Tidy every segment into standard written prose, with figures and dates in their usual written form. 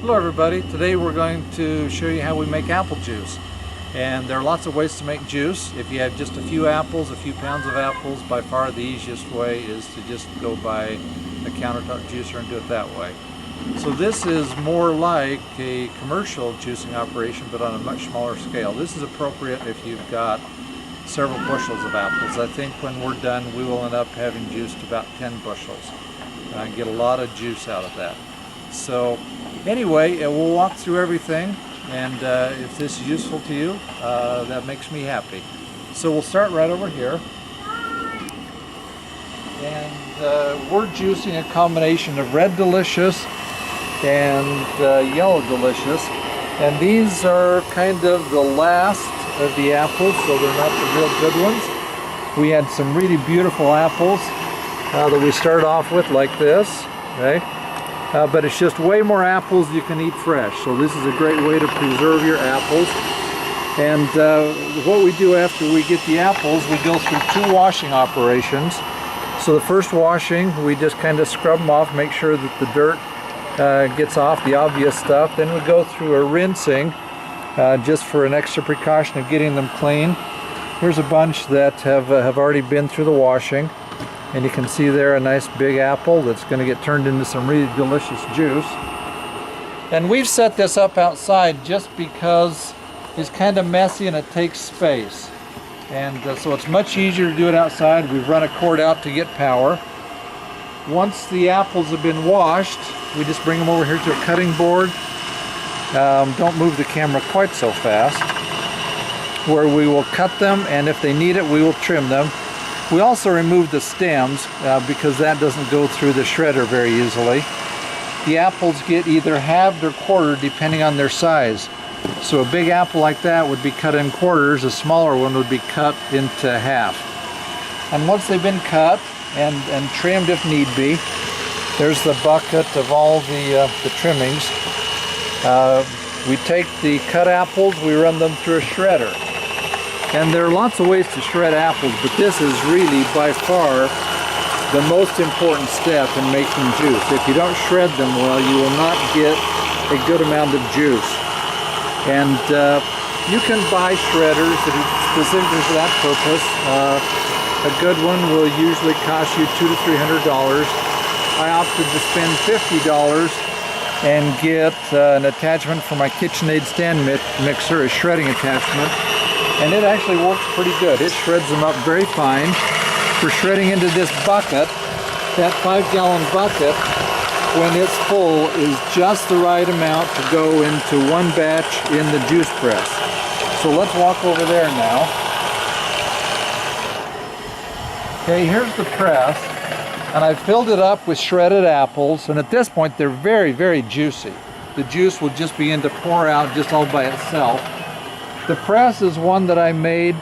Hello everybody, today we're going to show you how we make apple juice. And there are lots of ways to make juice. If you have just a few apples, a few pounds of apples, by far the easiest way is to just go buy a countertop juicer and do it that way. So this is more like a commercial juicing operation but on a much smaller scale. This is appropriate if you've got several bushels of apples. I think when we're done we will end up having juiced about 10 bushels. Get a lot of juice out of that. So anyway, we'll walk through everything, and if this is useful to you, that makes me happy. So we'll start right over here. And we're juicing a combination of Red Delicious and Yellow Delicious. And these are kind of the last of the apples, so they're not the real good ones. We had some really beautiful apples that we started off with like this, okay? But it's just way more apples you can eat fresh. So this is a great way to preserve your apples. And what we do after we get the apples, we go through 2 washing operations. So the first washing, we just kind of scrub them off, make sure that the dirt gets off, the obvious stuff. Then we go through a rinsing, just for an extra precaution of getting them clean. Here's a bunch that have already been through the washing. And you can see there a nice big apple that's going to get turned into some really delicious juice. And we've set this up outside just because it's kind of messy and it takes space. And so it's much easier to do it outside. We've run a cord out to get power. Once the apples have been washed, we just bring them over here to a cutting board. Don't move the camera quite so fast. Where we will cut them, and if they need it, we will trim them. We also remove the stems because that doesn't go through the shredder very easily. The apples get either halved or quartered depending on their size. So a big apple like that would be cut in quarters, a smaller one would be cut into half. And once they've been cut and trimmed if need be, there's the bucket of all the trimmings. We take the cut apples, we run them through a shredder. And there are lots of ways to shred apples, but this is really by far the most important step in making juice. If you don't shred them well, you will not get a good amount of juice. And you can buy shredders that are specifically for that purpose. A good one will usually cost you $200 to $300. I opted to spend $50 and get an attachment for my KitchenAid stand mixer, a shredding attachment. And it actually works pretty good. It shreds them up very fine. For shredding into this bucket, that 5-gallon bucket, when it's full, is just the right amount to go into one batch in the juice press. So let's walk over there now. Okay, here's the press, and I've filled it up with shredded apples, and at this point they're very, very juicy. The juice will just begin to pour out just all by itself. The press is one that I made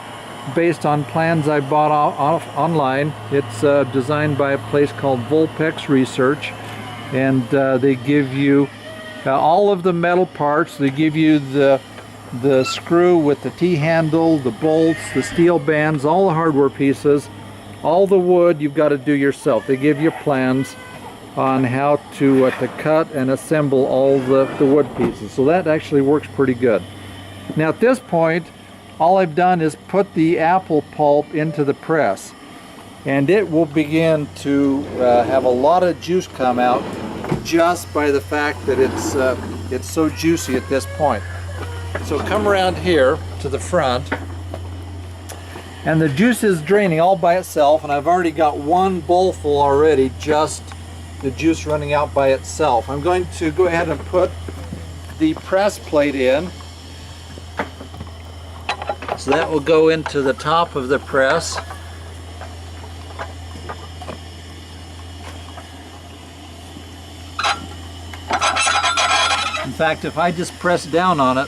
based on plans I bought off online. It's designed by a place called Volpex Research, and they give you all of the metal parts. They give you the screw with the T-handle, the bolts, the steel bands, all the hardware pieces, all the wood you've got to do yourself. They give you plans on how to cut and assemble all the wood pieces. So that actually works pretty good. Now at this point, all I've done is put the apple pulp into the press, and it will begin to have a lot of juice come out just by the fact that it's so juicy at this point. So come around here to the front, and the juice is draining all by itself, and I've already got one bowl full already, just the juice running out by itself. I'm going to go ahead and put the press plate in. So that will go into the top of the press. In fact, if I just press down on it,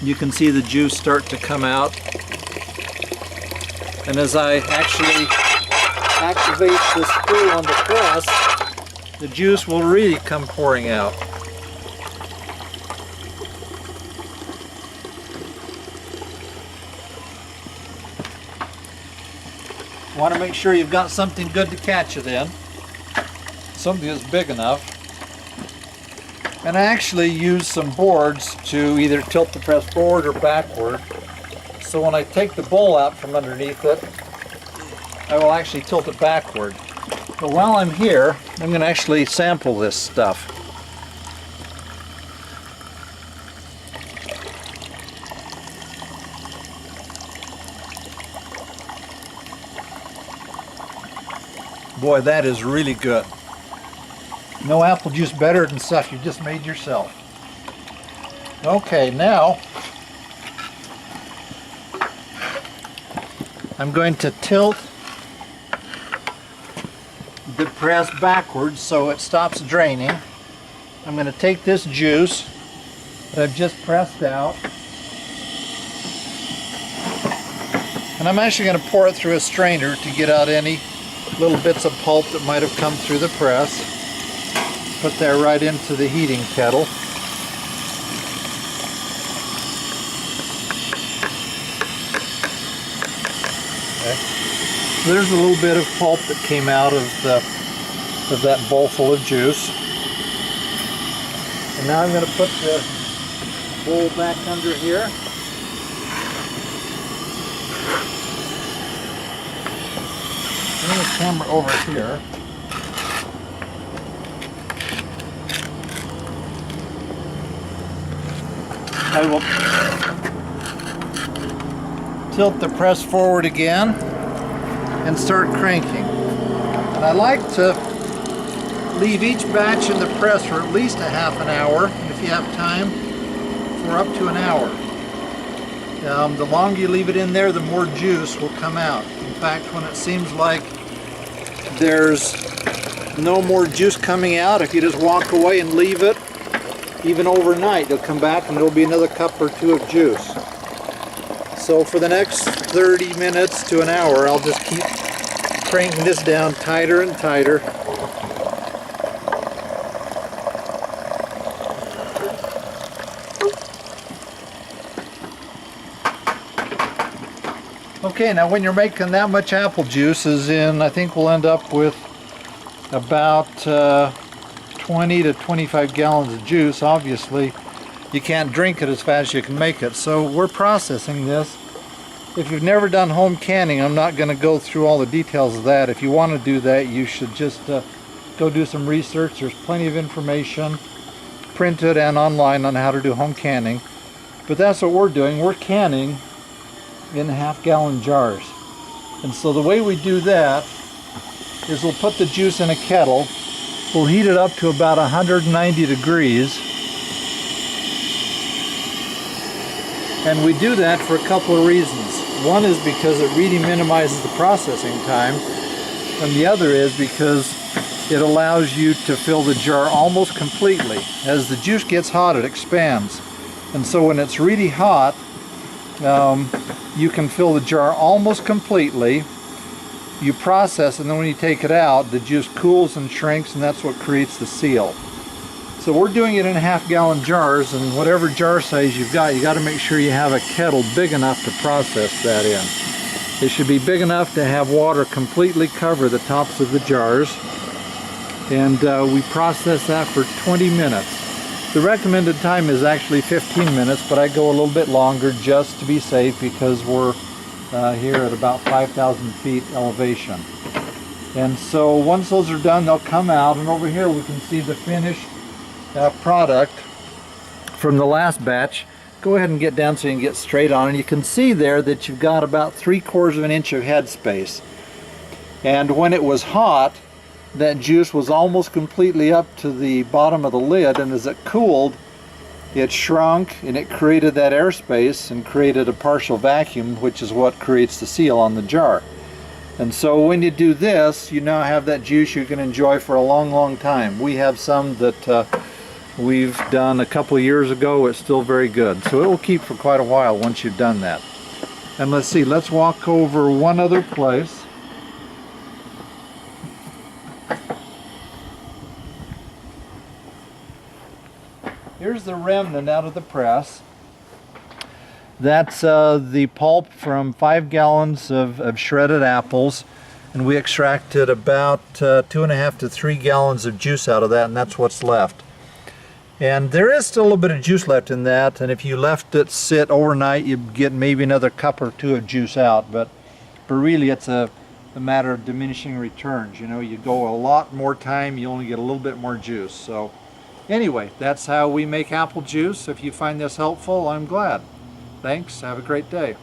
you can see the juice start to come out. And as I actually activate the screw on the press, the juice will really come pouring out. You want to make sure you've got something good to catch it in, something that's big enough. And I actually use some boards to either tilt the press forward or backward. So when I take the bowl out from underneath it, I will actually tilt it backward. But while I'm here, I'm going to actually sample this stuff. Boy, that is really good. No apple juice better than stuff you just made yourself. Okay, now I'm going to tilt the press backwards so it stops draining. I'm going to take this juice that I've just pressed out, and I'm actually going to pour it through a strainer to get out any little bits of pulp that might have come through the press. Put that right into the heating kettle. Okay. So there's a little bit of pulp that came out of that bowl full of juice. And now I'm going to put the bowl back under here. Bring the camera over here. I will tilt the press forward again and start cranking. And I like to leave each batch in the press for at least a half an hour, and if you have time, for up to an hour. The longer you leave it in there, the more juice will come out. In fact, when it seems like there's no more juice coming out, if you just walk away and leave it, even overnight, it'll come back and there'll be another cup or two of juice. So for the next 30 minutes to an hour, I'll just keep cranking this down tighter and tighter. Okay, now when you're making that much apple juice, I think we'll end up with about 20 to 25 gallons of juice. Obviously, you can't drink it as fast as you can make it. So we're processing this. If you've never done home canning, I'm not going to go through all the details of that. If you want to do that, you should just go do some research. There's plenty of information printed and online on how to do home canning. But that's what we're doing. We're canning in half-gallon jars. And so the way we do that is we'll put the juice in a kettle. We'll heat it up to about 190 degrees. And we do that for a couple of reasons. One is because it really minimizes the processing time, and the other is because it allows you to fill the jar almost completely. As the juice gets hot, it expands. And so when it's really hot, you can fill the jar almost completely. You process, and then when you take it out, the juice cools and shrinks, and that's what creates the seal. So we're doing it in half-gallon jars, and whatever jar size you've got, you got to make sure you have a kettle big enough to process that in. It should be big enough to have water completely cover the tops of the jars, and we process that for 20 minutes. The recommended time is actually 15 minutes, but I go a little bit longer just to be safe because we're here at about 5,000 feet elevation. And so once those are done, they'll come out, and over here we can see the finished product from the last batch. Go ahead and get down so you can get straight on, and you can see there that you've got about 3/4 of an inch of head space. And when it was hot, that juice was almost completely up to the bottom of the lid, and as it cooled, it shrunk and it created that airspace and created a partial vacuum, which is what creates the seal on the jar. And so when you do this, you now have that juice you can enjoy for a long, long time. We have some that we've done a couple of years ago. It's still very good. So it will keep for quite a while once you've done that. And let's see, let's walk over one other place. Here's the remnant out of the press. That's the pulp from 5 gallons of shredded apples, and we extracted about 2.5 to 3 gallons of juice out of that, and that's what's left. And there is still a little bit of juice left in that, and if you left it sit overnight, you'd get maybe another cup or two of juice out. But really it's a matter of diminishing returns. You know, you go a lot more time, you only get a little bit more juice. So anyway, that's how we make apple juice. If you find this helpful, I'm glad. Thanks. Have a great day.